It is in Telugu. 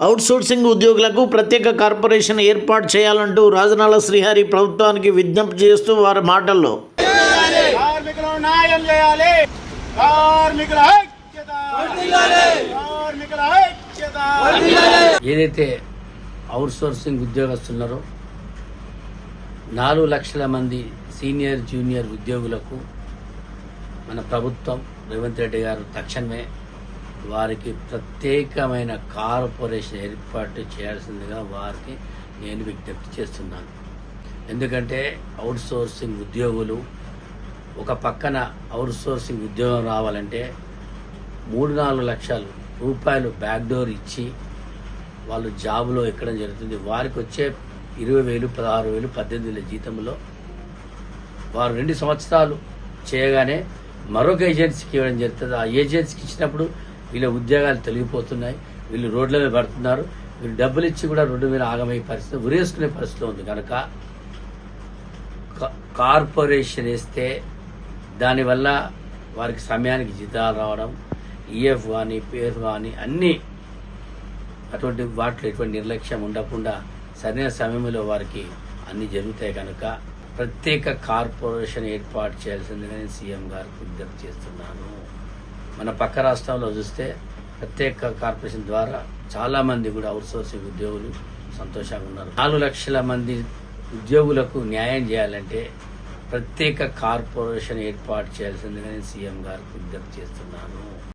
అవుట్సోర్సింగ్ ఉద్యోగులకు ప్రత్యేక కార్పొరేషన్ ఏర్పాటు చేయాలంటూ రాజనాల శ్రీహరి ప్రభుత్వానికి విజ్ఞప్తి చేస్తూ వారి మాటల్లో కార్మికులకు న్యాయం చేయాలి. కార్మికుల ఐక్యత. కార్మికుల ఐక్యత. ఏదైతే అవుట్సోర్సింగ్ ఉద్యోగస్తులున్నారో 4 లక్షల మంది సీనియర్ జూనియర్ ఉద్యోగులకు మన ప్రభుత్వం రేవంత్ రెడ్డి గారు తక్షణమే వారికి ప్రత్యేకమైన కార్పొరేషన్ ఏర్పాటు చేయాల్సిందిగా వారికి నేను విజ్ఞప్తి చేస్తున్నాను. ఎందుకంటే అవుట్సోర్సింగ్ ఉద్యోగులు ఒక పక్కన అవుట్సోర్సింగ్ ఉద్యోగం రావాలంటే 3-4 లక్షల రూపాయలు బ్యాక్డోర్ ఇచ్చి వాళ్ళు జాబులో ఎక్కడం జరుగుతుంది. వారికి వచ్చే 20,000, 16,000, 18,000 జీతంలో వారు 2 సంవత్సరాలు చేయగానే మరొక ఏజెన్సీకి ఇవ్వడం జరుగుతుంది. ఆ ఏజెన్సీకి ఇచ్చినప్పుడు వీళ్ళ ఉద్యోగాలు తొలగిపోతున్నాయి, వీళ్ళు రోడ్ల మీద పడుతున్నారు, వీళ్ళు డబ్బులు ఇచ్చి కూడా రోడ్డు మీద ఆగమయ్యే పరిస్థితి, ఉరేసుకునే పరిస్థితి ఉంది. కనుక కార్పొరేషన్ వేస్తే దానివల్ల వారికి సమయానికి జీతాలు రావడం, ఈఎఫ్ కానీ పిఎఫ్ కానీ అన్నీ అటువంటి వాటిలో ఎటువంటి నిర్లక్ష్యం ఉండకుండా సరైన సమయంలో వారికి అన్ని జరుగుతాయి. కనుక ప్రత్యేక కార్పొరేషన్ ఏర్పాటు చేయాల్సిందిగా నేను సీఎం గారికి విజ్ఞప్తి చేస్తున్నాను. మన పక్క రాష్ట్రంలో చూస్తే ప్రత్యేక కార్పొరేషన్ ద్వారా చాలా మంది కూడా అవుట్సోర్సింగ్ ఉద్యోగులు సంతోషంగా ఉన్నారు. 4 లక్షల మంది ఉద్యోగులకు న్యాయం చేయాలంటే ప్రత్యేక కార్పొరేషన్ ఏర్పాటు చేయాల్సిందిగా నేను సీఎం గారికి విజ్ఞప్తి చేస్తున్నాను.